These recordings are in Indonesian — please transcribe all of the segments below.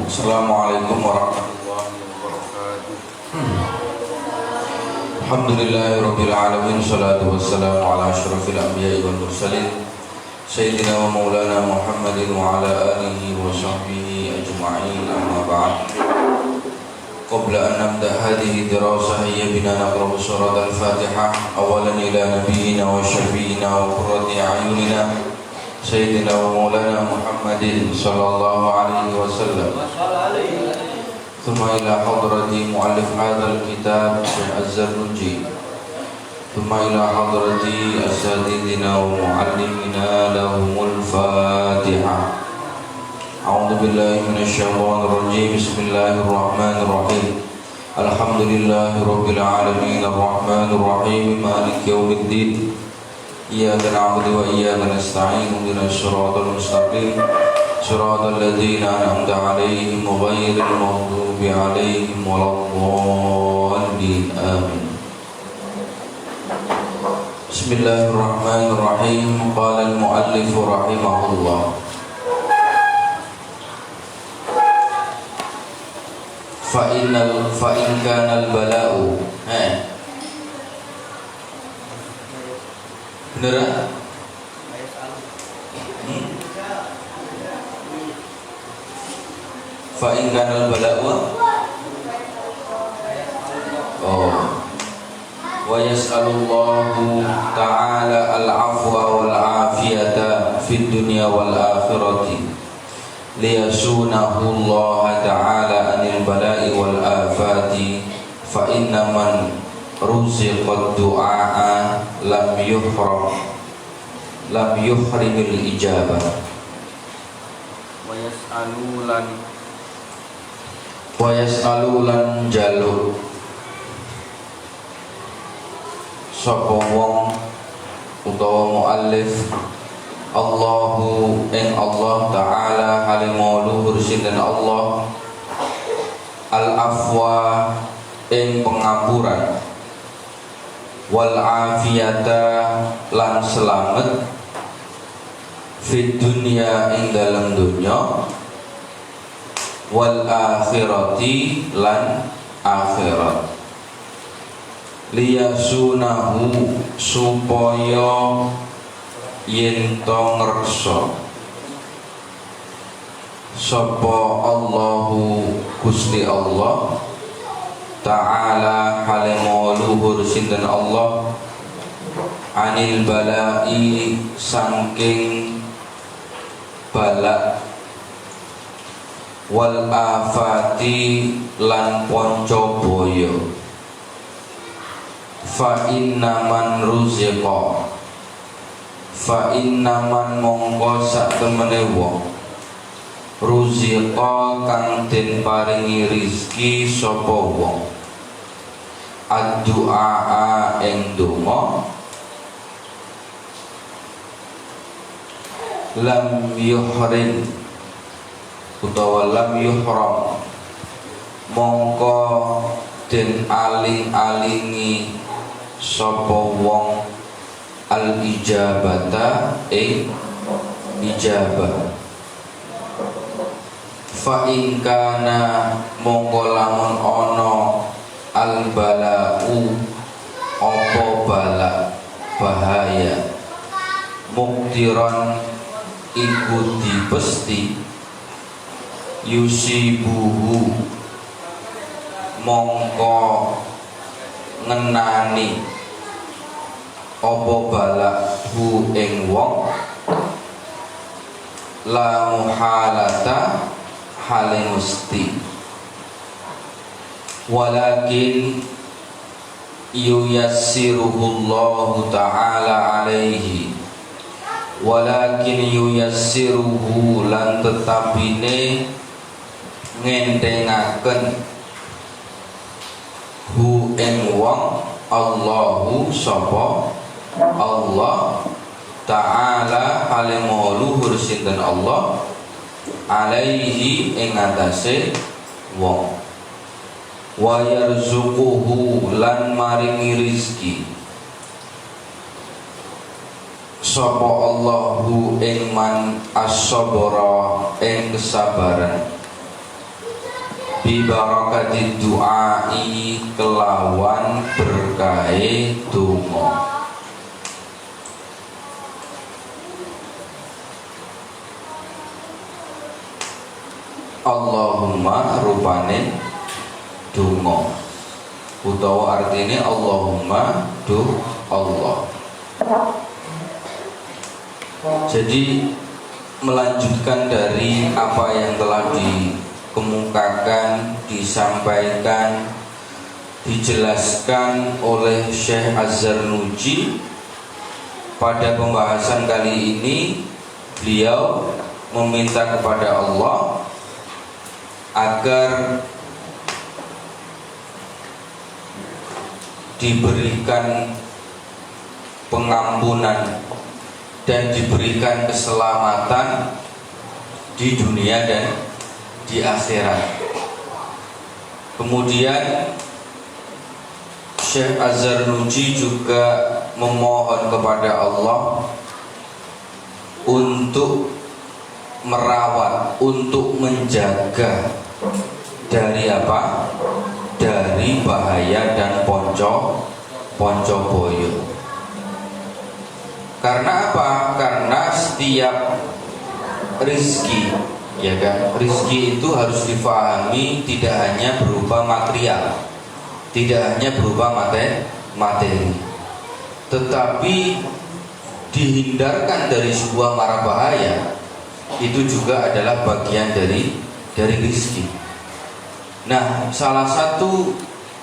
Assalamualaikum warahmatullahi wabarakatuh. Alhamdulillahirabbil alamin, shalatu wassalamu ala asyrafil anbiya'i wal mursalin sayyidina wa maulana Muhammadin wa ala alihi wa sahbihi ajma'in, amma ba'd. Qabla an nabda hadhihi dirasah bina naqra surat al-Fatihah awalan ila nabiyyina wa syafi'ina wa qurrati a'yunina sayyidina wa maulana Muhammadin sallallahu alaihi wasallam. Thumma ila hadrati muallif hadzal kitab Az-Zarnuji. Thumma ila hadrati asatidina wa muallimina lahumul Fatihah. A'udzu billahi minasy syaithanir rajim. Bismillahirrahmanirrahim. Alhamdulillahirabbil alamin arrahmanir rahim maliki yaumiddin. Iyyaka na'budu wa iyyaka nasta'in ihdinas siratal mustaqim siratal ladzina an'amta 'alaihim ghairil maghdubi 'alaihim waladdallin. Amin. Bismillahirrahmanirrahim. Qala al-muallif rahimahullah. Fa in kana al-bala'u beneran? Fa in kana al-bala'u wa yas'alullahu ta'ala al-'afwa wal 'afiyata fid dunya wal akhirati liyasunahu Allah ta'ala anil bala'i wal afati fa inna man ruziqad du'a lam yuhrimil ijabah. Wa yas'alulan jaluk sapa wong utawa muallif Allahu ing Allah ta'ala halimau luhur sinten Allah al-afwa ing pengampuran wal afiyata lan selamet fid dunya ing dalam dunya wal akhirati lan akhirat liyasunahu supaya yen to ngreksa sapa Allahu Gusti Allah ta'ala halimau luhur sinten Allah anil bala'i saking balak wal afati lan ponco boyo fa inna man ruziqa fa inna man mongko sak temene wong ruziqa kang den paringi rizki sapa wong ad-du'a ing donga lam yuhrim utawa lam yuhram mongko den aling-alingi sapa wong al-ijabata ing ijabah fa in kana mongko lamun ana al-bala'u apa bala bahaya muktiran iku dipesti yusibuhu mongko ngenani apa bala'u ing wong la muhalata hale musti walakin yuyassiruhullahu ta'ala alaihi walakin yuyassiruhu lan tetapine ngentengaken hu ing wong Allahu sapa Allah ta'ala halimau luhur sinten Allah alaihi ing atase wong wa yarzuquhu lan maringi rizki sapa Allahu ing man as-sabra ing kesabaran bi barakati du'ai kelawan berkahe donga. Allahumma rupane donga utawa artine Allahumma du Allah. Jadi melanjutkan dari apa yang telah dikemukakan, disampaikan, dijelaskan oleh Syekh Az-Zarnuji pada pembahasan kali ini, beliau meminta kepada Allah agar diberikan pengampunan dan diberikan keselamatan di dunia dan di akhirat. Kemudian Syekh Az-Zarnuji juga memohon kepada Allah untuk merawat, untuk menjaga dari apa? Dari bahaya dan ponco boyo. Karena apa? Karena setiap rizki, ya kan, rizki itu harus difahami tidak hanya berupa material, tidak hanya berupa materi, tetapi dihindarkan dari sebuah mara bahaya itu juga adalah bagian dari rizki. Nah, salah satu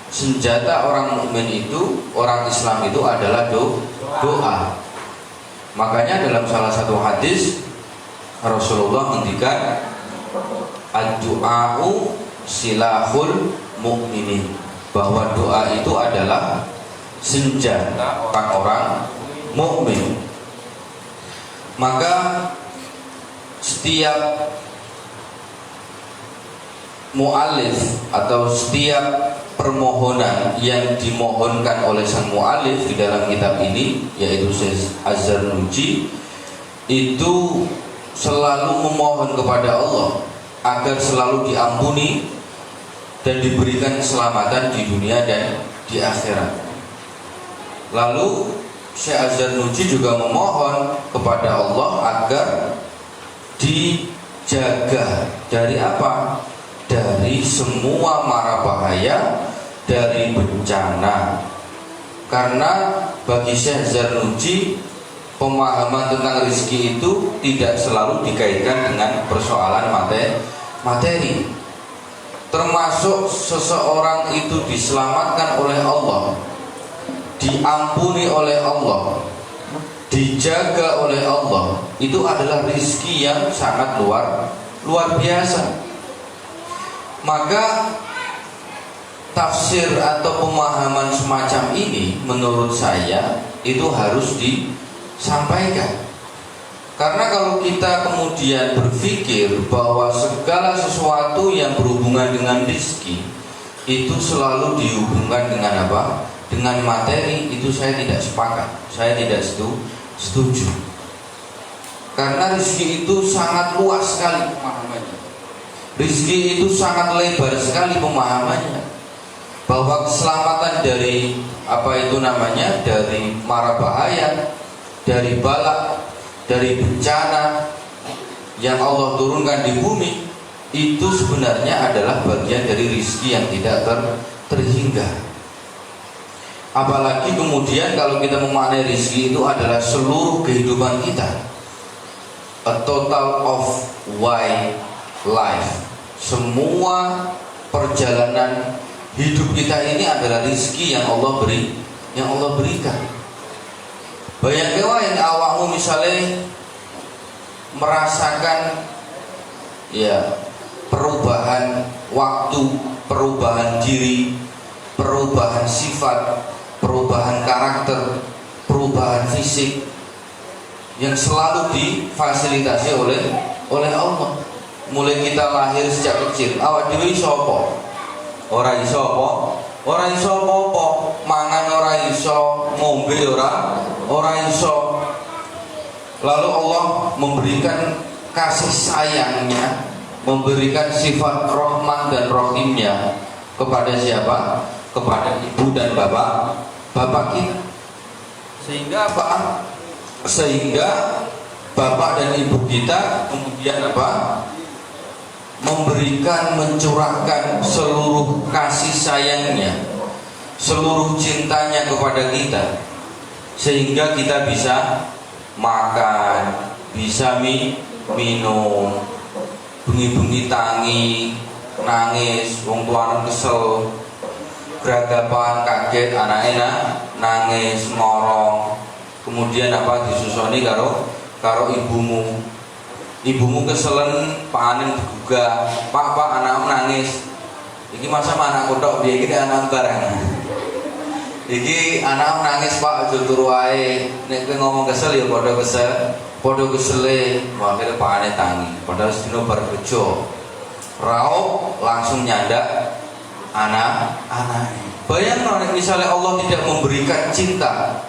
senjata orang mukmin itu, orang Islam itu adalah doa. Makanya dalam salah satu hadis Rasulullah menghentikan ad-du'a'u silahul mu'minin, bahwa doa itu adalah senjata orang-orang mukmin. Maka setiap mu'alif atau setiap permohonan yang dimohonkan oleh sang mu'alif di dalam kitab ini, yaitu Syekh Az-Zarnuji, itu selalu memohon kepada Allah agar selalu diampuni dan diberikan keselamatan di dunia dan di akhirat. Lalu Syekh Az-Zarnuji juga memohon kepada Allah agar dijaga dari apa? Dari semua mara bahaya, dari bencana. Karena bagi Syekh Zarnuji, pemahaman tentang rezeki itu tidak selalu dikaitkan dengan persoalan materi. Termasuk seseorang itu diselamatkan oleh Allah, diampuni oleh Allah, dijaga oleh Allah, itu adalah rezeki yang sangat luar biasa. Maka tafsir atau pemahaman semacam ini menurut saya itu harus disampaikan. Karena kalau kita kemudian berpikir bahwa segala sesuatu yang berhubungan dengan rezeki itu selalu dihubungkan dengan apa? Dengan materi, itu saya tidak sepakat, saya tidak setuju. Karena rezeki itu sangat luas sekali pemahamannya. Rezeki itu sangat lebar sekali pemahamannya, bahwa keselamatan dari dari mara bahaya, dari balak, dari bencana yang Allah turunkan di bumi, itu sebenarnya adalah bagian dari rezeki yang tidak terhingga. Apalagi kemudian kalau kita memaknai rezeki itu adalah seluruh kehidupan kita, a total of life. Semua perjalanan hidup kita ini adalah rezeki yang Allah berikan. Bayangke wae awakmu misalnya merasakan ya perubahan waktu, perubahan diri, perubahan sifat, perubahan karakter, perubahan fisik yang selalu difasilitasi oleh Allah. Mulai kita lahir sejak kecil, awak dhewe iso apa? Ora iso apa? Mangan ora iso, ngombe ora iso. Lalu Allah memberikan kasih sayangnya memberikan sifat rahman dan rahimnya kepada siapa? Kepada ibu dan bapak kita. Sehingga apa? Sehingga bapak dan ibu kita kemudian apa? Memberikan, mencurahkan seluruh kasih sayangnya, seluruh cintanya kepada kita, sehingga kita bisa makan, bisa minum, bengi-bengi tangi, nangis, wong tuane kesel, geragapan kaget, anaknya nangis, ngorong, kemudian apa disusoni karo ibumu keselen, panen digugah, pak anakmu nangis, iki masa anak kodok dia iki anak barang, iki anakmu nangis pak aja turu wae, nek kowe ngomong kesel ya padha kesele, akhirnya pakane tangi, padahal sedina bar kerja, raup langsung nyandak anak. Bayangkan misalnya Allah tidak memberikan cinta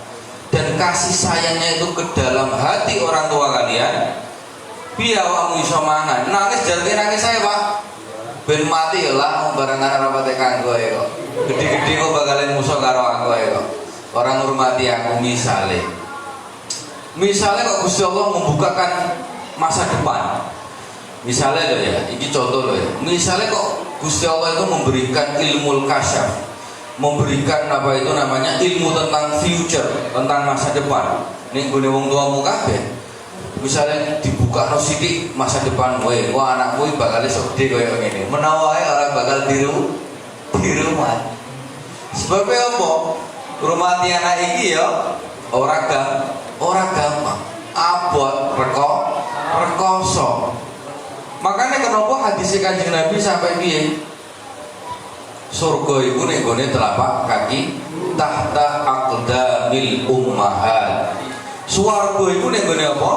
dan kasih sayangnya itu ke dalam hati orang tua kalian, piye awakmu iso mangan? Nangis jarke nangis saya pak, ben mati ya lah, barengan rapate kanggo ya kok. Gede-gede kok bakalan musuh karo aku ya kok. Orang hormati aku misalnya kok Gusti Allah membukakan masa depan. Misalnya loh ya, ini contoh loh ya. Misalnya kok Gusti Allah itu memberikan ilmu kasyaf, memberikan apa itu namanya ilmu tentang future, tentang masa depan. Ning gone wong tuamu kabeh. Misalnya dibuka no sithik masa depan kowe, wah anakmu bakal iso gede koyo ngene. Menawa orang bakal diru rumah. Sebabnya apa? Rumati anak iki ya ora gampang. Abot rekoso. Makanya kenapa hadis Kanjeng Nabi sampai piye? Surga iku nek gone telapak kaki tahta aqdamil ummahat. Swarga iku nek gone apa?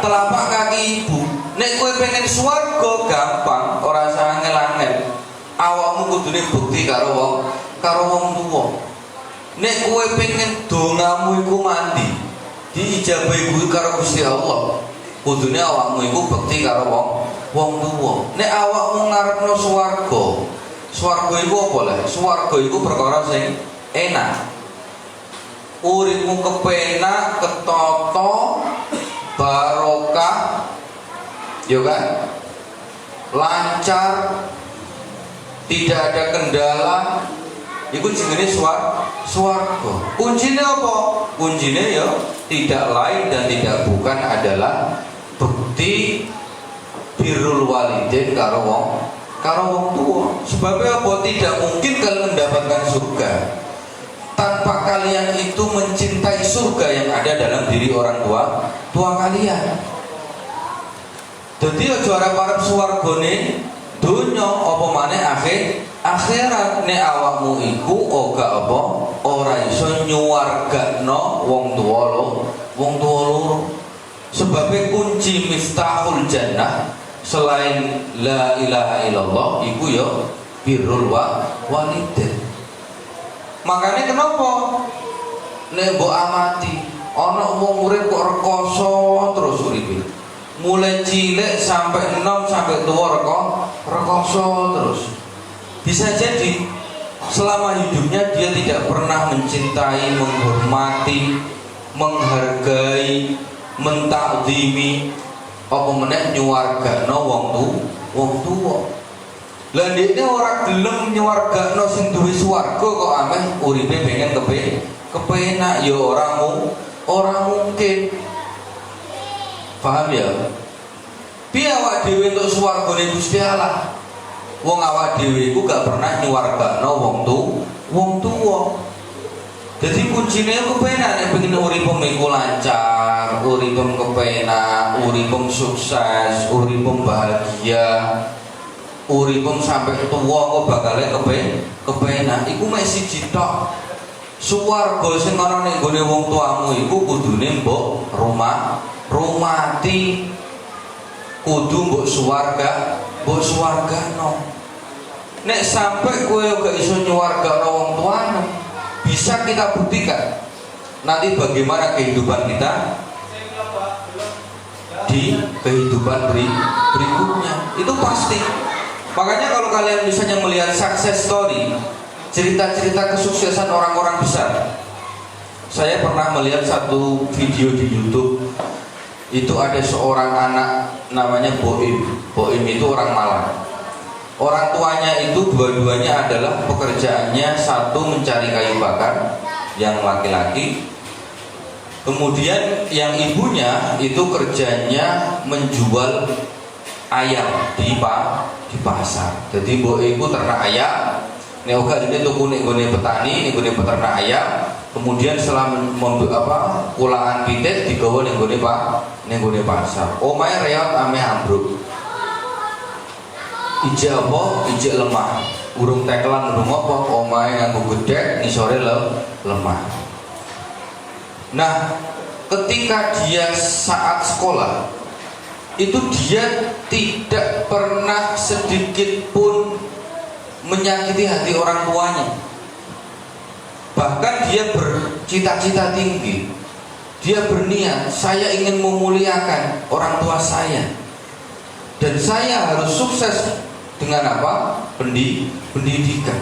Telapak kaki ibu. Nek kowe pengen swarga gampang, ora usah angel-angel. Awakmu kudune bukti karo wong tuwa. Nek kowe pengen dongamu iku mandi, diijabahi karo Gusti Allah, kudune awakmu iku bekti karo wong tuwa. Nek awakmu ngarepno swarga iku apa lah? Swarga iku perkara sing enak. Uripmu kepenak, ketata, barokah, yo kan? Lancar, tidak ada kendala. Iku jenenge swarga. Kuncine apa? Kuncine ya tidak lain dan tidak bukan adalah bukti birrul walidain karo wong tua. Sebabnya apa? Tidak mungkin kalian mendapatkan surga tanpa kalian itu mencintai surga yang ada dalam diri orang tua kalian. Jadi aja arep swargane dunya apa maneh akhirat. Nek awakmu iku ora iso nyuwargakno wong tuwa loro. Sebabnya kunci miftahul jannah selain la ilaha illallah iku ya birrul walidain. Makanya kenapa nek mbok amati ana wong urip kok rekoso terus uripe. Mulai cilik sampai enom sampai tua rekoso terus. Bisa jadi selama hidupnya dia tidak pernah mencintai, menghormati, menghargai, mentakzimi apa meneh nyuwargakno wong tuwa. Lah ndekne ora gelem nyuwargakno sing duwe swarga kok ameh uripe pengen kepenak ya ora mungkin. Paham ya? Piye awak dhewe entuk swargane Gusti Allah? Wong awak dhewe iku gak pernah nyuwargakno wong tuwa. Jadi kuncine kepenak nek pengen uripmu iku lancar, uripmu kepenak, uripmu sukses, uripmu bahagia, uripmu sampai tuwa kok bakal kepenak. Iku mek siji tok. Swarga sing ana ning gone wong tuamu iku kudune mbok rumati, kudu mbok swargano. Nek sampai kowe gak iso nyuwargano wong tuamu, bisa kita buktikan nanti bagaimana kehidupan kita di di kehidupan berikutnya. Itu pasti. Makanya kalau kalian misalnya melihat success story, cerita-cerita kesuksesan orang-orang besar, saya pernah melihat satu video di YouTube. Itu ada seorang anak namanya Boim. Boim itu orang Malang. Orang tuanya itu dua-duanya adalah pekerjaannya, satu mencari kayu bakar yang laki-laki, kemudian yang ibunya itu kerjanya menjual ayam di pasar. Jadi Boim itu ternak ayam. Neoga ini tuh kuning petani, kuning peternak ayam. Kemudian setelah kulaan pitik digawa ning gone pasar. Omahe reot ame ambruk. Ijek apa? Ijek lemah. Urung tekelan urung apa? Omahe nganggo gedhek, ngisore lemah. Nah, ketika dia saat sekolah itu dia tidak pernah sedikit pun menyakiti hati orang tuanya. Bahkan dia bercita-cita tinggi. Dia berniat, saya ingin memuliakan orang tua saya. Dan saya harus sukses dengan apa? Pendidikan.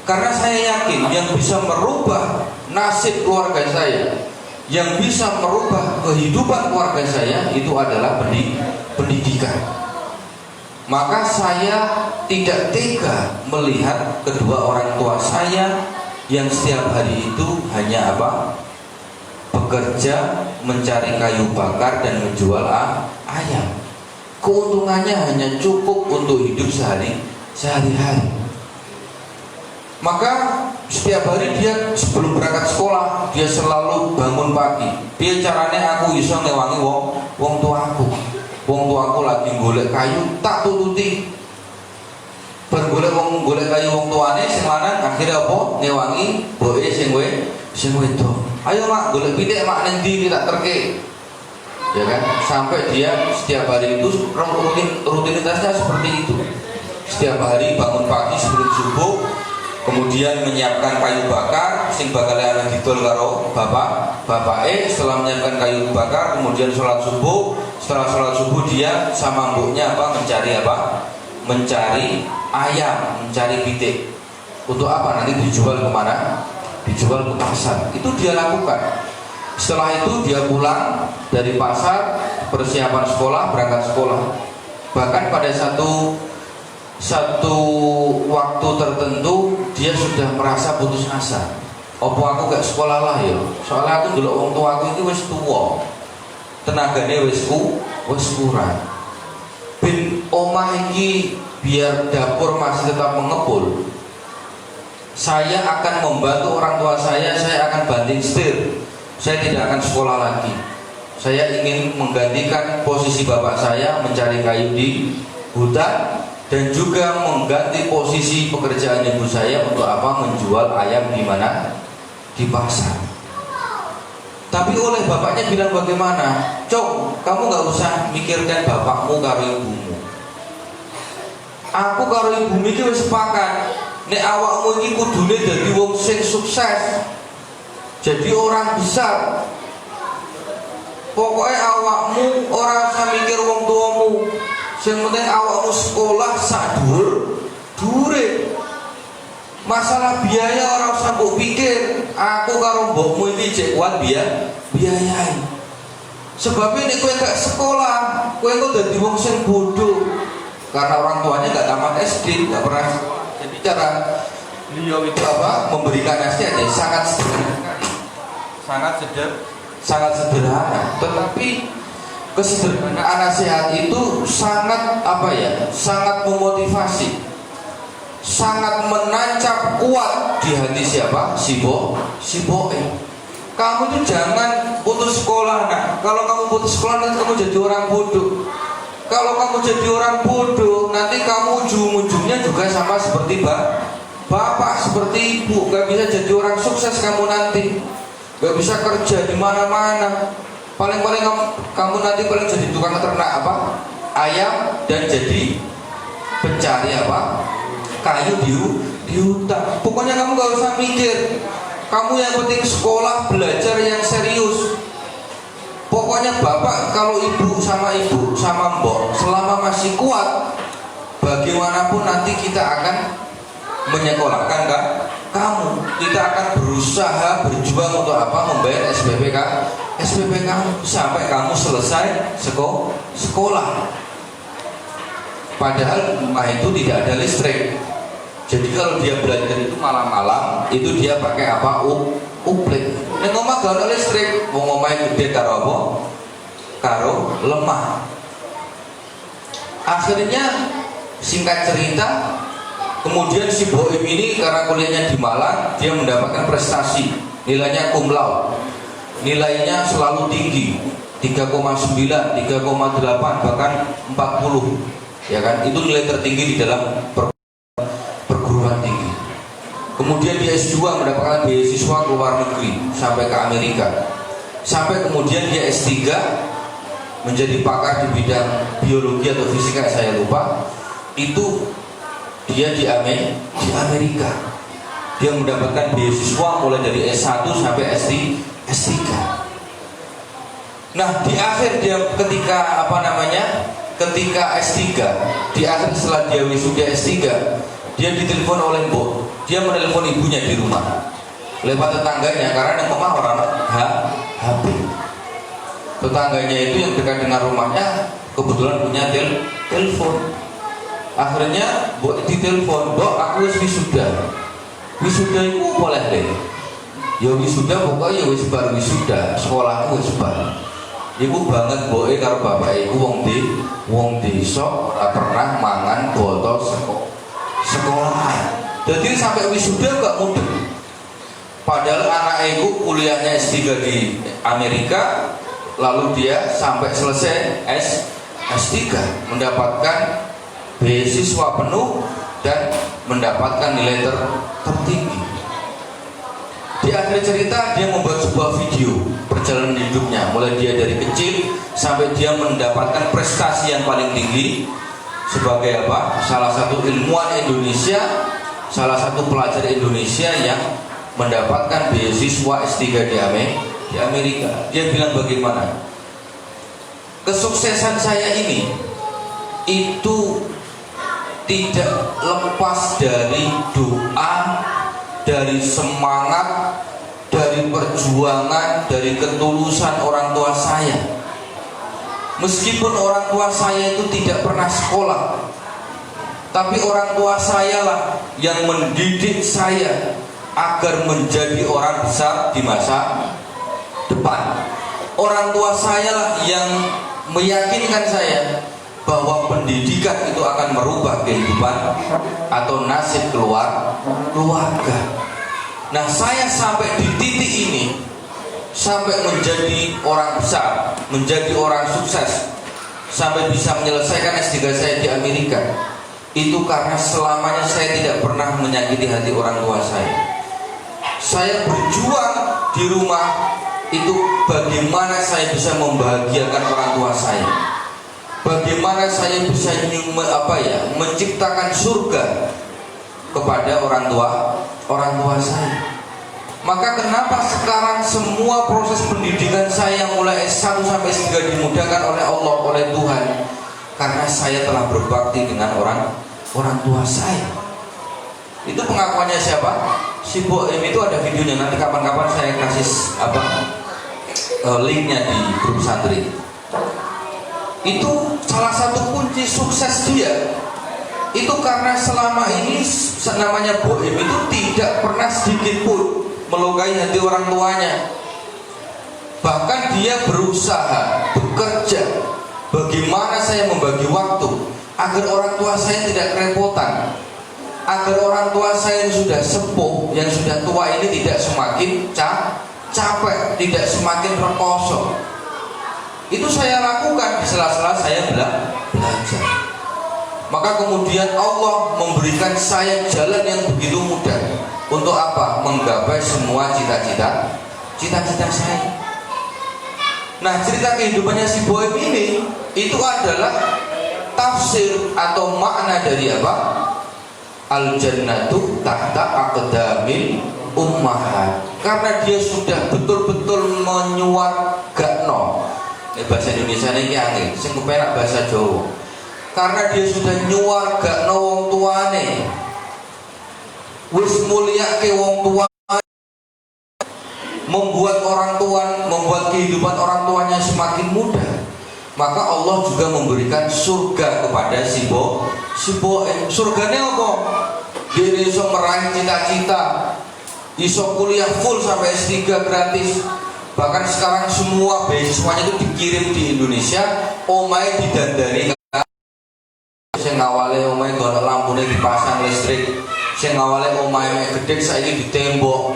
Karena saya yakin yang bisa merubah nasib keluarga saya, yang bisa merubah kehidupan keluarga saya itu adalah pendidikan. Maka saya tidak tega melihat kedua orang tua saya yang setiap hari itu hanya apa? Bekerja, mencari kayu bakar dan menjual ayam. Keuntungannya hanya cukup untuk hidup sehari-hari. Maka setiap hari dia sebelum berangkat sekolah dia selalu bangun pagi. Piye carane aku iso ngewangi wong tuaku. Wong tuaku lagi golek kayu, tak tututi. Bergolek kayu wong tuane sing lanang akhirnya apa? Ngewangi boke sing wedok. Ayo mak golek pitik mak ning ndi tak terke. Ya kan? Sampai dia setiap hari itu rutinitasnya seperti itu. Setiap hari bangun pagi sebelum subuh, kemudian menyiapkan kayu bakar sing bakal ana didol karo bapake. Setelah menyiapkan kayu bakar, kemudian sholat subuh. Setelah sholat subuh dia sama mboknya mencari ayam, mencari pitik. Untuk apa? Nanti dijual kemana? Dijual ke pasar. Itu dia lakukan. Setelah itu dia pulang dari pasar, persiapan sekolah, berangkat sekolah. Bahkan pada satu waktu tertentu dia sudah merasa putus asa. Apa aku gak sekolah lah ya? Soalnya aku dulu wong tua aku ini wis tua, tenagane wis kurang. Ben omah iki biar dapur masih tetap mengepul, saya akan membantu orang tua saya akan banting setir. Saya tidak akan sekolah lagi. Saya ingin menggantikan posisi bapak saya mencari kayu di hutan, dan juga mengganti posisi pekerjaan ibu saya untuk apa? Menjual ayam di mana? Di pasar. Tapi oleh bapaknya bilang bagaimana? Cok, kamu gak usah mikirkan bapakmu karo ibumu. Aku karo ibumu iki wis sepakat. Nek awakmu iki kudune dadi wong sing sukses, jadi orang besar. Pokoknya awakmu ora usah mikir wong tuamu. Sing penting awakmu sekolah sak dhuwur-dhuwure. Masalah biaya ora usah mbok pikir. Aku karo mbokmu iki cek kuat biayai. Sebab ini kowe gak sekolah, kowe kok dadi wong sing bodoh. Karena orang tuanya gak tamat SD, gak pernah. Jadi cara beliau itu apa? Memberikan nasihat sangat sederhana, tetapi kesederhanaan nasihat itu sangat apa ya? Sangat memotivasi, sangat menancap kuat di hati siapa? Si boe. Kamu tuh jangan putus sekolah, nak. Kalau kamu putus sekolah nanti kamu jadi orang bodoh. Kalau kamu jadi orang bodoh, nanti kamu ujung-ujungnya juga sama seperti bapak, seperti ibu. Gak bisa jadi orang sukses kamu nanti. Gak bisa kerja di mana-mana. Paling-paling kamu nanti paling jadi tukang ternak apa? Ayam, dan jadi pencari apa? Kayu di hutan. Pokoknya kamu gak usah mikir. Kamu yang penting sekolah, belajar yang serius. Pokoknya Pokoknya bapak kalau ibu sama mbok selama masih kuat, bagaimanapun nanti kita akan menyekolahkan kan kamu. Kita akan berusaha berjuang untuk apa? Membayar SPP kamu sampai kamu selesai sekolah. Padahal rumah itu tidak ada listrik. Jadi kalau dia belajar itu malam-malam, itu dia pakai apa? Uplik. Nek omah gak ada listrik, wong omahe gede karo apa? Karo lemah. Akhirnya singkat cerita, kemudian si Boim ini karena kuliahnya di Malang, dia mendapatkan prestasi, nilainya cum laude. Nilainya selalu tinggi, 3,9, 3,8, bahkan 40. Ya kan? Itu nilai tertinggi di dalam perguruan tinggi. Kemudian dia S2 mendapatkan beasiswa ke luar negeri sampai ke Amerika. Sampai kemudian dia S3 menjadi pakar di bidang biologi atau fisika, saya lupa. Itu dia di Amerika. Dia mendapatkan beasiswa mulai dari S1 sampai S3. Nah, di akhir dia ketika ketika S3, di akhir setelah dia wisuda S3, dia ditelepon oleh Mbok. Dia menelepon ibunya di rumah lewat tetangganya, karena yang rumah orang HP. Tetangganya itu yang dekat dengan rumahnya kebetulan punya telepon. Akhirnya Mbok ditelepon, "Mbok, aku wisuda." Wisuda itu boleh deh. Ya wisuda pokoknya wis bar wisuda, sekolahku wis bar. Iku banget boke karo bapak iku wong desa ora pernah mangan botol sekolah. Jadi sampai wisuda gak mudah. Padahal anak iku kuliahnya S3 di Amerika, lalu dia sampai selesai S3 mendapatkan beasiswa penuh dan mendapatkan nilai tertinggi. Di akhir cerita dia membuat sebuah video perjalanan hidupnya, mulai dia dari kecil sampai dia mendapatkan prestasi yang paling tinggi sebagai apa? Salah satu ilmuwan Indonesia, salah satu pelajar Indonesia yang mendapatkan beasiswa S3 di Amerika. Dia bilang bagaimana? Kesuksesan saya ini itu tidak lepas dari doa, dari semangat, dari perjuangan, dari ketulusan orang tua saya. Meskipun orang tua saya itu tidak pernah sekolah, tapi orang tua saya lah yang mendidik saya agar menjadi orang besar di masa depan. Orang tua saya lah yang meyakinkan saya bahwa pendidikan itu akan merubah kehidupan atau nasib keluarga. Nah, saya sampai di titik ini, sampai menjadi orang besar, menjadi orang sukses, sampai bisa menyelesaikan S3 saya di Amerika, itu karena selamanya saya tidak pernah menyakiti hati orang tua saya. Saya berjuang di rumah itu bagaimana saya bisa membahagiakan orang tua saya, bagaimana saya bisa menciptakan surga kepada orang tua saya. Maka kenapa sekarang semua proses pendidikan saya mulai S1 sampai S3 dimudahkan oleh Allah, oleh Tuhan, karena saya telah berbakti dengan orang tua saya. Itu pengakuannya siapa? Si Boim itu ada videonya, nanti kapan-kapan saya kasih linknya di grup santri. Itu salah satu kunci sukses dia. Itu karena selama ini namanya Boim itu tidak pernah sedikit pun melukai hati orang tuanya. Bahkan dia berusaha, bekerja, bagaimana saya membagi waktu agar orang tua saya tidak kerepotan, agar orang tua saya yang sudah sepuh, yang sudah tua ini tidak semakin capek, tidak semakin rekoso. Itu saya lakukan di sela-sela saya belajar. Maka kemudian Allah memberikan saya jalan yang begitu mudah. Untuk apa? Menggapai semua cita-cita saya. Nah, cerita kehidupannya si Boim ini itu adalah tafsir atau makna dari apa? Al-jannatu tahta aqdamil ummahat. Karena dia sudah betul-betul menyuargakno, bahasa Indonesia ini angin, sing kepenak bahasa Jawa. Karena dia sudah nyuwargakno wong tuane, wis mulyake wong tua, membuat kehidupan orang tuanya semakin mudah, maka Allah juga memberikan surga kepada si boe. Surgane apa? Dia iso meraih cita-cita, iso kuliah full sampai S3 gratis. Bahkan sekarang semua beasiswanya itu dikirim di Indonesia, omahe didandani, sing awale omahe gono lampune dipasang listrik, sing awale omahe mek gedhe saiki ditembok,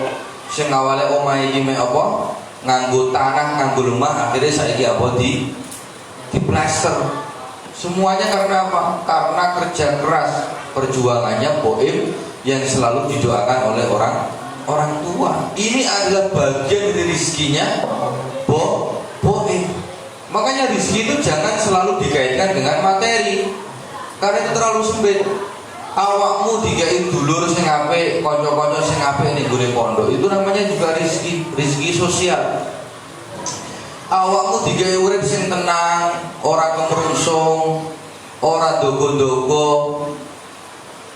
sing awale omahe iki mek apa nganggo tanah, nganggo lemah, akhirnya saiki apa di plaster. Semuanya karena apa? Karena kerja keras, perjuangannya Boim yang selalu didoakan oleh orang tua. Ini adalah bagian dari rizkinya Boim. Makanya rizki itu jangan selalu dikaitkan dengan materi, karena itu terlalu sempit. Awakmu dikai dulur sing apik, kanca-kanca sing apik ning gone pondok, itu namanya juga rizki sosial. Awakmu digawe urip sing tenang, ora kemerungsung, ora dogo-dogo,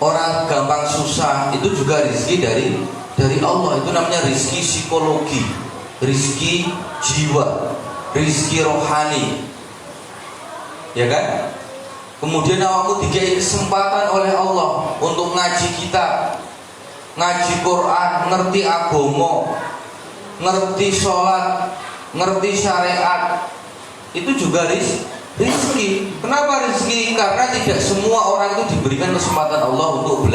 ora gampang susah, itu juga rizki dari Allah. Itu namanya rizki psikologi, rizki jiwa, rizki rohani, ya kan? Kemudian awakmu digawe kesempatan oleh Allah untuk ngaji kitab, ngaji Quran, ngerti agama, ngerti sholat, ngerti syariat, itu juga rizki. Kenapa rizki? Karena tidak semua orang itu diberikan kesempatan Allah untuk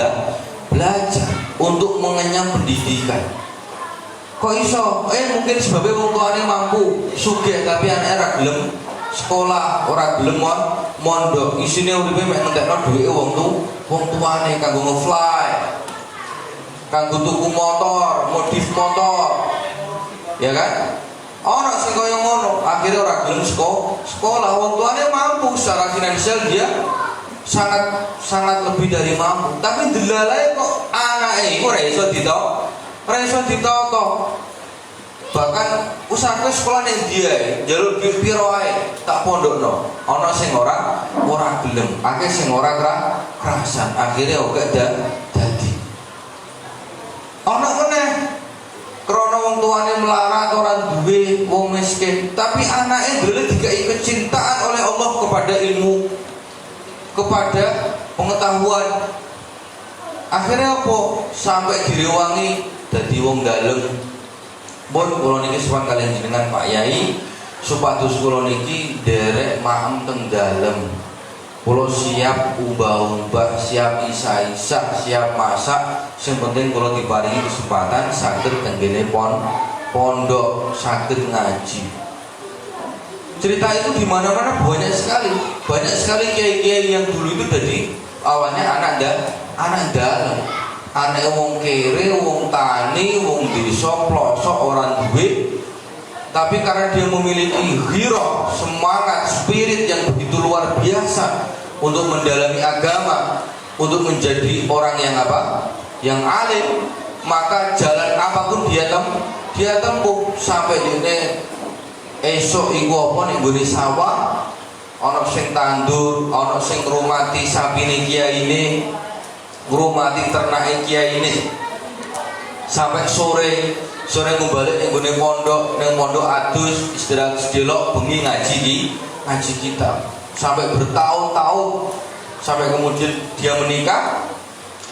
belajar, untuk mengenyam pendidikan. Kok iso? Mungkin sebabnya wong tuane mampu, sugih tapi anake ora gelem sekolah, ora gelem mondok. Isine uripe mek ngentekno duwike wong tuane kanggo nge-fly, kanggo tuku motor, modif motor, ya kan? Orang sing kaya ngono, akhirnya ora gelem sekolah. Wong tuane mampu secara finansial, dia sangat lebih dari mampu. Tapi delalae kok anake iku ora iso ditoto. Bahkan usahaku sekolah ning dia, jalur piro ae tak pondokno. Ana sing ora gelem, akeh sing ora kerasan. Akhirnya oke dadi. Ana meneh krana wong tuane melarat, ora duwe, wong miskin, tapi anake dhewe dikai kecintaan oleh Allah kepada ilmu, kepada pengetahuan. Akhirnya apa? Sampai direwangi dadi wong dalem. Pun kula niki sowan kalian jenengan Pak Yai, supados kula niki derek maem teng dalem. Kula siap ubah-ubah, siap isa-isa, siap masak. Sing penting kula diparingi kesempatan saged tenggene pondok, saged ngaji. Cerita itu di mana-mana banyak sekali kiai-kiai yang dulu itu jadi awalnya anak dalam, anak wong kere, wong tani, wong desa, plosok, orang duwe. Tapi karena dia memiliki ghirah, semangat, spirit yang begitu luar biasa untuk mendalami agama, untuk menjadi orang yang yang alim, maka jalan apapun dia tempuh sampai dene esok iku apa ning gone sawah, ana sing tandur, ana sing ngrumati sapine kiyaine, ngrumati ternake kiyaine, sampai sore ngumbalik ning gone pondok adus istirahat sedelok, bengi ngaji kitab sampai bertahun-tahun, sampai kemudian dia menikah,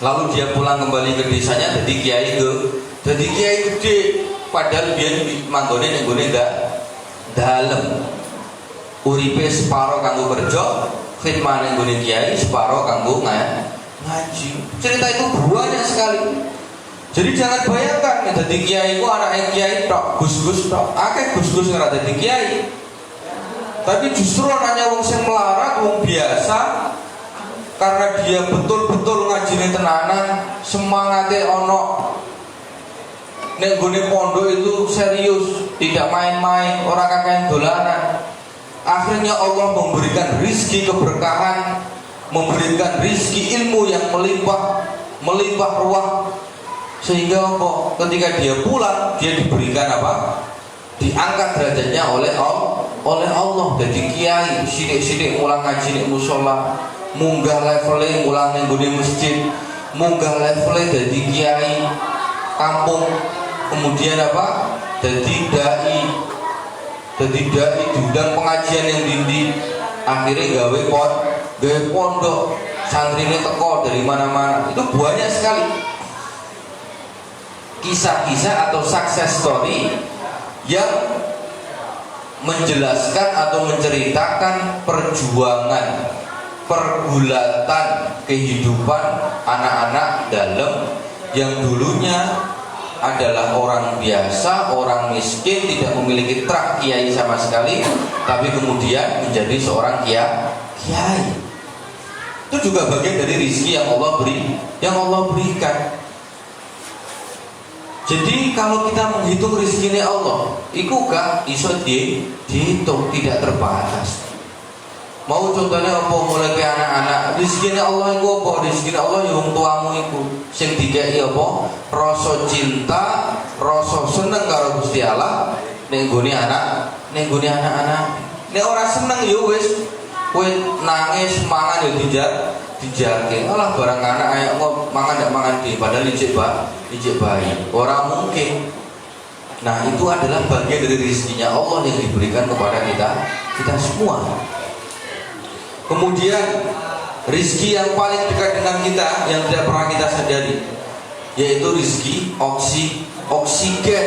lalu dia pulang kembali ke desanya jadi kiai gede, padahal dia manggone ning gone dalem. Uripe separo kanggo kerja, khidmah ning gone kiai, separo kanggo ngaji. Cerita itu banyak sekali. Jadi jangan bayangkan dadi kiai ku anake kiai tok, gus-gus tok. Akeh gus-gus ora dadi kiai. Tapi justru anaknya wong sing melarat, wong biasa, karena dia betul-betul ngajine tenanan, semangate ono. Nek gone pondok itu serius, tidak main-main, ora kakek dolanan. Akhirnya Allah memberikan rizki keberkahan, memberikan rizki ilmu yang melimpah ruah, sehingga ketika dia pulang dia diberikan diangkat derajatnya oleh oleh Allah jadi kiai, sithik-sithik mulang ngaji ning musala, munggah levele mulang ning nggone masjid, munggah levele jadi kiai kampung, kemudian apa? Jadi dai diundang pengajian yang dindi, akhirnya gawe pondok, santrinya teko dari mana-mana. Itu banyak sekali kisah-kisah atau success story yang menjelaskan atau menceritakan perjuangan, pergulatan kehidupan anak-anak dalam yang dulunya adalah orang biasa, orang miskin, tidak memiliki truk kiai sama sekali, tapi kemudian menjadi seorang kiai. Itu juga bagian dari rezeki yang Allah berikan. Jadi kalau kita menghitung rezeki Allah, itu gak iso dihitung, tidak terbatas. Mau contohnya apa, mulai ke anak-anak, rezeki Allah itu apa? Rezeki Allah yang tuamu itu sing dikei apa? Rasa cinta, rasa seneng karo Gusti Allah ning nggone anak-anak. Nek ora seneng ya wis kowe nangis mangan ya dijarke. Alah barang anak ayo mangan ndak mangan di padahal ijek bayi. Ora mungkin. Nah, itu adalah bagian dari rezekinya Allah yang diberikan kepada kita semua. Kemudian rezeki yang paling dekat dengan kita yang tidak pernah kita sadari, yaitu rezeki oksigen.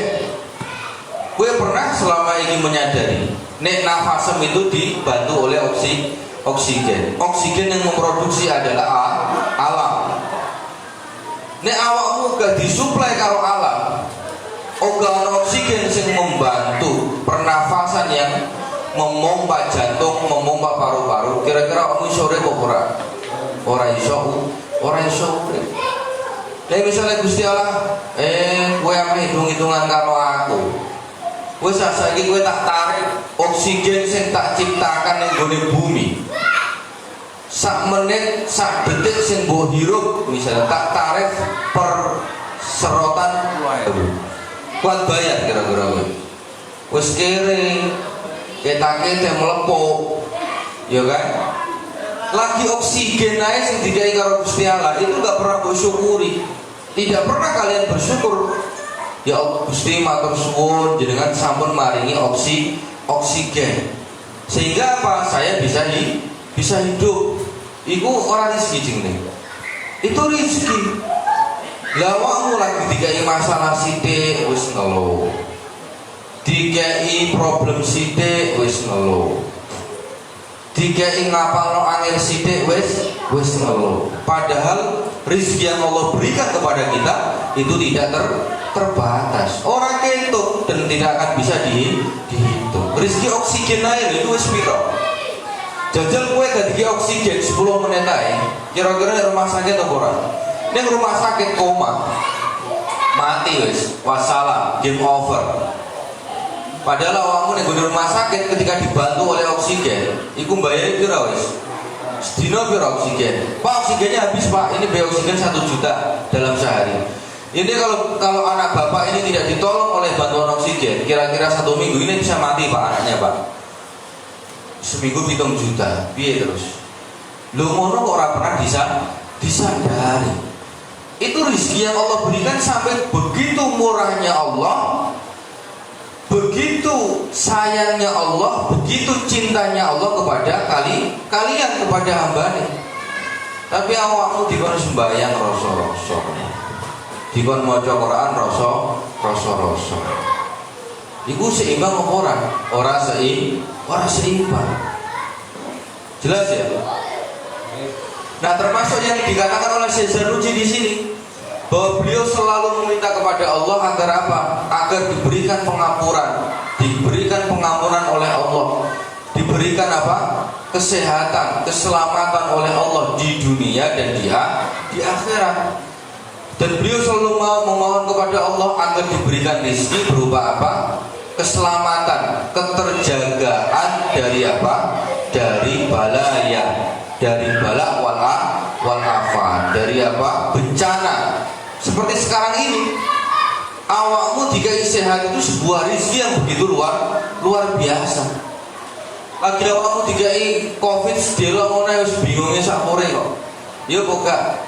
Gue pernah selama ini menyadari nek nafasem itu dibantu oleh oksigen. Oksigen yang memproduksi adalah alam. Nek awakmu gak disuplai karo alam, oga oksigen yang membantu pernafasan yang memompa jantung, memompa paru-paru, kira-kira kamu sore kok ora iso. Nek misalnya Gusti Allah, kowe ame hitung-hitungan karo aku. Kowe saiki kowe tak tarik oksigen sing tak ciptakan ning gone bumi. Sak menit, sak detik sing mbok hirup, misalnya tak tarik per serotan 2000. Kuat bayar kira-kira kowe. Wis kere ketake teh melepuk, ya kan? Lagi oksigen aja sing dikai karo Gusti Allah itu gak pernah bersyukuri. Tidak pernah kalian bersyukur. Ya Allah Gusti matur suwun jenengan sampun maringi oksigen. Sehingga apa? Saya bisa hidup. Iku ora rezeki jenenge. Itu rezeki. Lah wong lagi dikai masalah sithik wis ngeluh. Dikai problem sithik wis ngeluh. Dikai ngapalno angel sithik wis ngeluh. Padahal rezeki yang Allah berikan kepada kita itu tidak terbatas. Orang kehitung dan tidak akan bisa dihitung. Rezeki oksigen air itu wis piro? Jajal kowe gak dikei oksigen 10 menit ae. Kira-kira rumah sakit apa ora? Ning rumah sakit koma. Mati wis, wassalam, game over. Padahal awakmu ning rumah sakit ketika dibantu oleh oksigen, iku mbayari piro wis? Sedina piro oksigen? Pak, oksigennya habis Pak, ini biaya oksigen 1 juta dalam sehari. Ini kalau anak bapak ini tidak ditolong oleh bantuan oksigen, kira-kira 1 minggu ini bisa mati Pak anaknya Pak. Seminggu 7 juta, piye terus? Lu ngono kok ora pernah disadari. Itu rezeki yang Allah berikan sampai begitu murahnya Allah. Begitu sayangnya Allah, begitu cintanya Allah kepada kalian kepada hamba-Nya. Tapi awakmu dikon sembahyang rasa-rasa, dikon maca Quran rasa-rasa. Iku seimbang apa ora? Ora seimbang. Jelas ya? Nah, termasuk yang dikatakan oleh Syekh Zarruji di sini, bahwa beliau selalu meminta kepada Allah agar apa? Agar diberikan pengampunan, diberikan pengampunan oleh Allah, diberikan apa? Kesehatan, keselamatan oleh Allah di dunia dan di akhirat. Dan beliau selalu memohon kepada Allah agar diberikan rezeki berupa apa? Keselamatan, keterjagaan dari apa? Dari balaya, dari balak wal afat, dari apa? Bencana. Seperti sekarang ini, awakmu dikai sehat itu sebuah rezeki yang begitu luar biasa. Lagi awakmu dikai Covid sedelo ngono wis bingunge sak pore kok. Ya poka.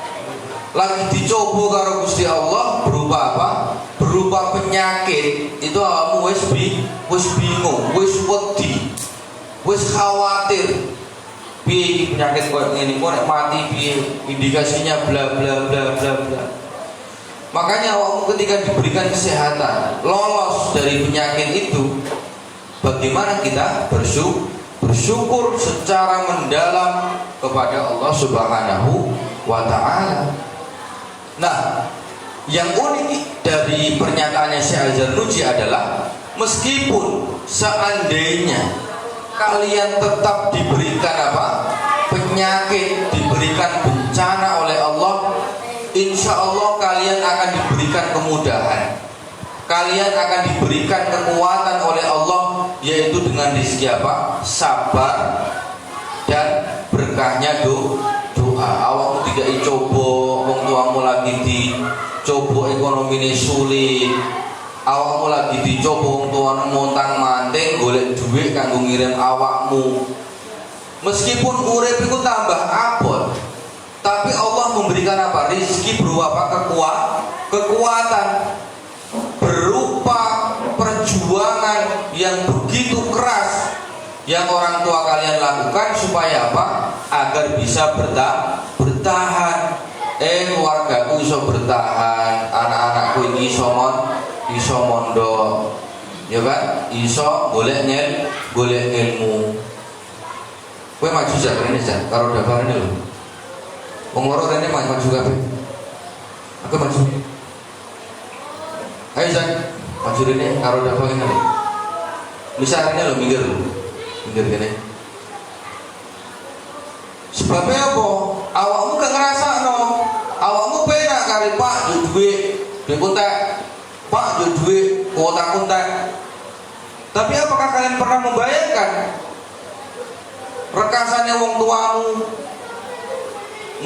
Lagi dicoba karo Gusti Allah berupa apa? Berupa penyakit. Itu awakmu wis bingung, wis wedi, wis khawatir. Piye iki penyakit koyo ngene, kok nek mati piye? Indikasinya bla bla bla bla bla. Makanya awakmu ketika diberikan kesehatan, lolos dari penyakit itu, bagaimana kita bersyukur secara mendalam kepada Allah Subhanahu wa Ta'ala. Nah, yang unik dari pernyataannya Syekh Al-Zarnuji adalah meskipun seandainya kalian tetap diberikan apa? Penyakit, diberikan bencana oleh Allah, insya Allah kalian akan diberikan kemudahan. Kalian akan diberikan kekuatan oleh Allah, yaitu dengan rezeki apa? Sabar dan berkahnya doa. Awakmu tidak dicoba, wong tuamu lagi dicoba ekonomi ini sulit. Awakmu lagi dicoba, wong tuamu montang manting golek duit kanggo ngirim awakmu. Meskipun urip iku tambah abot, tapi Allah memberikan apa? Rezeki berupa apa? Kekuatan berupa perjuangan yang begitu keras yang orang tua kalian lakukan supaya apa? Agar bisa bertahan. Keluargaku iso bertahan, anak-anakku ini iso mondok, ya kan? Iso golek ilmu. Kowe maju sak rene jan karo daftar ini lho. Wong loro rene maju kabeh. Aku maju. Ayo jan, maju rene karo daftar ini lho. Bisa rene lho minggir kene. Sebabnya apa? Awakmu gak ngrasakno. Awakmu penak karo Pak duit kontak. Pak duit kuota kontak. Tapi apakah kalian pernah membayangkan rekasannya wong tuamu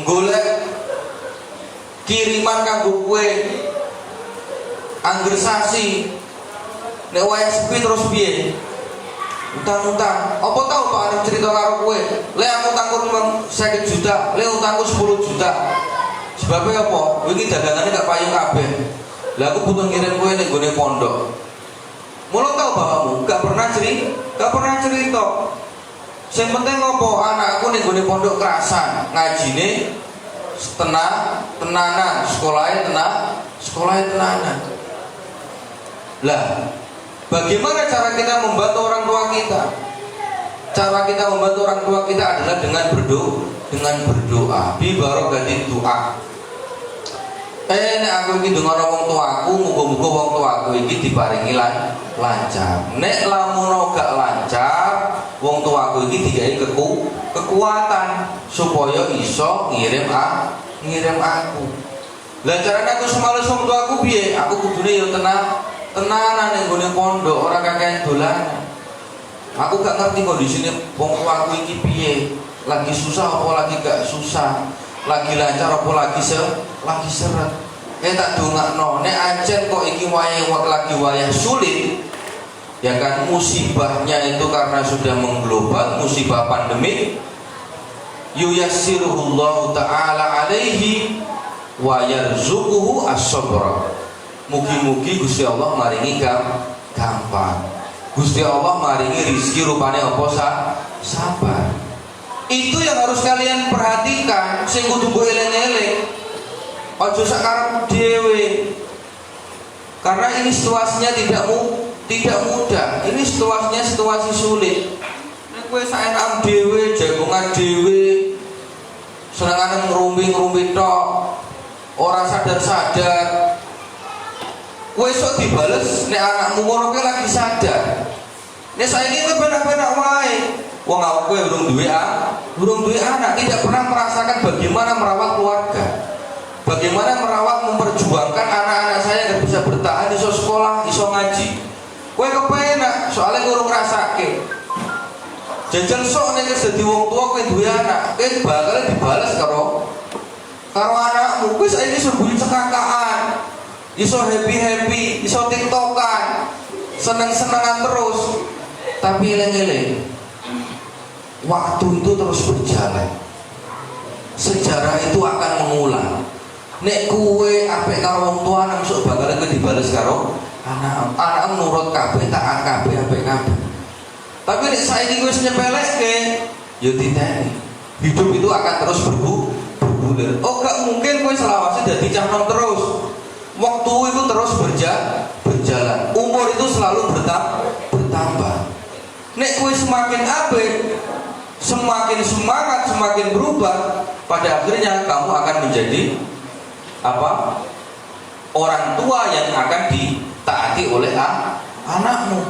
golek kiriman kanggo kowe angger sasi nek wayah sepi terus piye? Utang-utang. Apa tau Pak arep cerita karo kowe? Lek aku utangku 50 juta, lek utangku 10 juta. Sebabnya apa? Wingi dagangane gak payu kabeh. Lah aku butuh ngirim kowe ning gone pondok. Mula tau bapakmu gak pernah cerita. Sing penting apa? Anakku ning gone pondok kerasan, ngajine tenanan, sekolahnya tenanan. Lah, bagaimana cara kita membantu orang tua kita? Cara kita membantu orang tua kita adalah dengan berdoa. Bi barakatin doa. Nek aku iki ndonga wong tuaku, muga-muga wong tuaku iki diparingi lancar. Nek lamun gak lancar, wong tuaku iki dikai kekuatan supaya iso ngirim aku. Lah carane aku semales wong tuaku piye? Aku kudune yo tenanan ning gone pondok, ora kakean dolanan. Aku gak ngerti kondisine wong tuaku iki piye. Lagi susah apa lagi gak susah? Lagi lancar apa lagi seret. Tak dongakno nek ancen kok iki lagi wayah sulit. Ya kan musibahnya itu karena sudah mengglobal, musibah pandemik. Yuyassiruhullahu ta'ala alaihi wa yarzuquhu as-sabra. Mugi-mugi Gusti Allah maringi gampang. Gusti Allah maringi rezeki rupane apa sabar. Itu yang harus kalian perhatikan, sing kudu mbok eling-eling. Aja sak karep dhewe. Karena ini situasinya tidak mudah. Ini situasinya situasi sulit. Nek kowe sak enak dhewe, jagongan dhewe, senengane ngrumpi tok, ora sadar. Kowe sok dibales nek anakmu ngono kuwi lagi sadar. Nek saiki kowe benak-benak wae. Wong aku urung duwe anak, tidak pernah merasakan bagaimana merawat keluarga. Bagaimana merawat, memperjuangkan anak-anak saya agar bisa bertahan, iso sekolah, iso ngaji. Kowe kepenak, soalnya kowe urung ngrasake. Jajal sok nek dadi wong tua kowe duwe anak, kowe bakal dibales karo anakmu. Kowe saiki iso duwe cekakaan, iso happy, iso tiktokan, seneng-senengan terus. Tapi eling-eling waktu itu terus berjalan. Sejarah itu akan mengulang. Nek kue apik karo wong tua nang sok bakal dibales karo anak nurut kabeh taat kabeh apik kabeh. Tapi nek saiki wis nyepelekke ya diteni. Hidup itu akan terus bergulir. Oh gak mungkin kowe selawase dadi cah nom terus. Waktu itu terus berjalan. Umur itu selalu bertambah. Nek kowe semakin apik, semakin semangat, semakin berubah, pada akhirnya kamu akan menjadi apa? Orang tua yang akan ditaati oleh anakmu.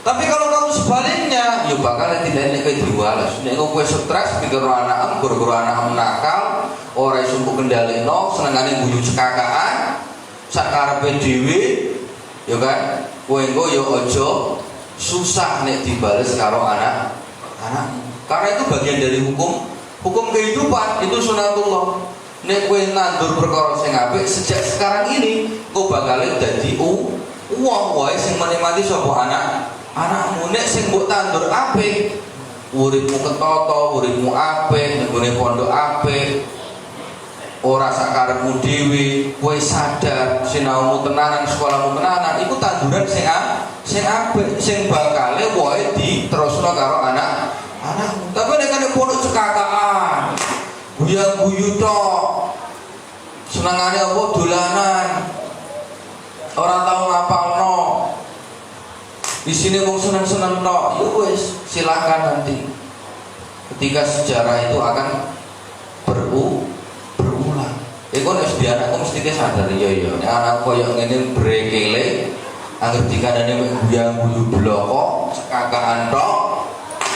Tapi kalau kamu sebaliknya, ya bakal tidak nek diwales. Nek kowe stres pikir anakmu, guru-guru anakmu nakal, ora iso kendhaleno, senengane guyu cekakaan, sakarepe dhewe, ya kan? Kowe engko ya aja susah nek dibales karo anakmu. Karena itu bagian dari hukum kehidupan, itu sunatullah. Nek kowe nandur perkara sing apik sejak sekarang ini, kowe bakal dadi wong wae sing menikmati sapa anakmu. Nek sing mbok tandur apik, uripmu ketata, uripmu apik, nggone pondok apik, ora sakarepmu dhewe, kowe sadar sinaumu tenanan, sekolahmu tenanan, iku tanduran sing apik, sing bakal wae diterusno karo anakmu. Tapi nek kene pondok cekakaan, guyu-guyu tok, senengane apa dolanan, ora tau ngapalno, di sini mau seneng-seneng tok, ya wis silakan nanti. Ketika sejarah itu akan berulang. Iku nek sedih anakku mesti sadar ya. Nek anakku koyo ngene brekele, anggere dikandani guyu-guyu bloko, cekakaan tok,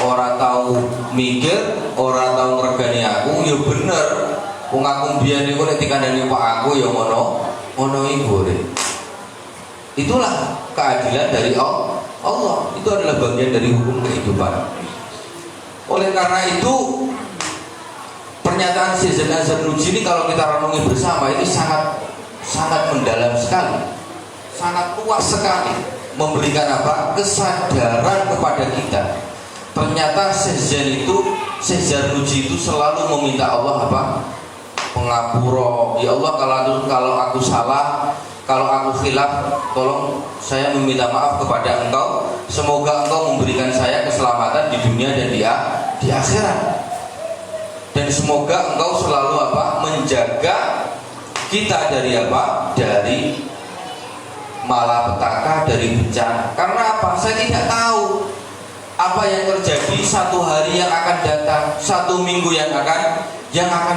ora tau mikir, ora tau ngregani aku, ya bener. Wong aku mbiyen niku nek dikandani pak aku ya ngono iku. Itulah keadilan dari Allah. Itu adalah bagian dari hukum kehidupan. Oleh karena itu, pernyataan Syekh Azhar Nuji ini kalau kita renungi bersama ini sangat mendalam sekali, sangat luas sekali, memberikan apa? Kesadaran kepada kita. Ternyata Syekh Azhar Nuji itu selalu meminta Allah apa? Pengapura. Ya Allah, kalau aku salah, kalau aku khilaf, tolong saya meminta maaf kepada Engkau. Semoga Engkau memberikan saya keselamatan di dunia dan di akhirat. Dan semoga Engkau selalu apa? Menjaga kita dari apa? Dari malapetaka, dari bencana. Karena apa? Saya tidak tahu apa yang terjadi satu hari yang akan datang, satu minggu yang akan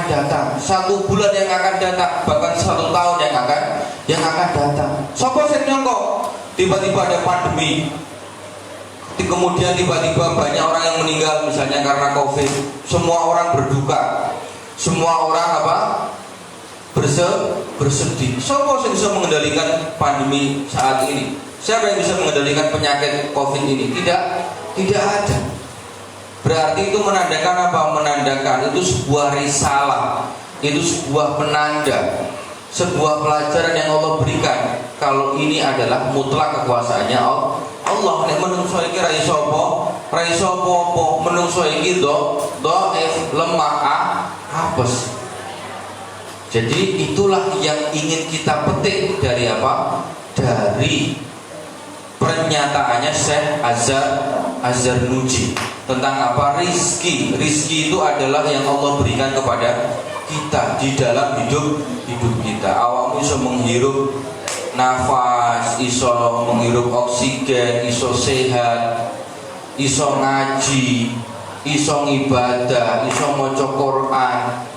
datang, satu bulan yang akan datang, bahkan satu tahun yang akan datang. Sopo sing nyongko tiba-tiba ada pandemi, kemudian tiba-tiba banyak orang yang meninggal misalnya karena COVID, semua orang berduka, semua orang apa? bersedih. Sopo sing bisa mengendalikan pandemi saat ini? Siapa yang bisa mengendalikan penyakit COVID ini? Tidak ada. Berarti itu menandakan apa? Menandakan itu sebuah risalah, itu sebuah penanda, sebuah pelajaran yang Allah berikan. Kalau ini adalah mutlak kekuasaannya Allah. Nek menungso iki ra iso apa, menungso iki dhaif, lemah, apes. Jadi itulah yang ingin kita petik dari apa? Dari pernyataannya Syekh Azhar Nuji tentang apa? Rizki itu adalah yang Allah berikan kepada kita di dalam hidup kita. Awakmu iso menghirup nafas, iso menghirup oksigen, iso sehat, iso ngaji, iso ngibadah, iso maca Quran.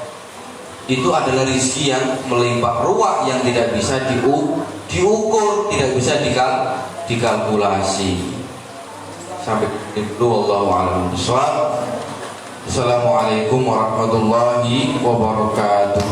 Itu adalah rizki yang melimpah ruah, yang tidak bisa diukur, tidak bisa dikalkulasi. Sampai itu wallahu a'lam bishawab. Assalamualaikum warahmatullahi wabarakatuh.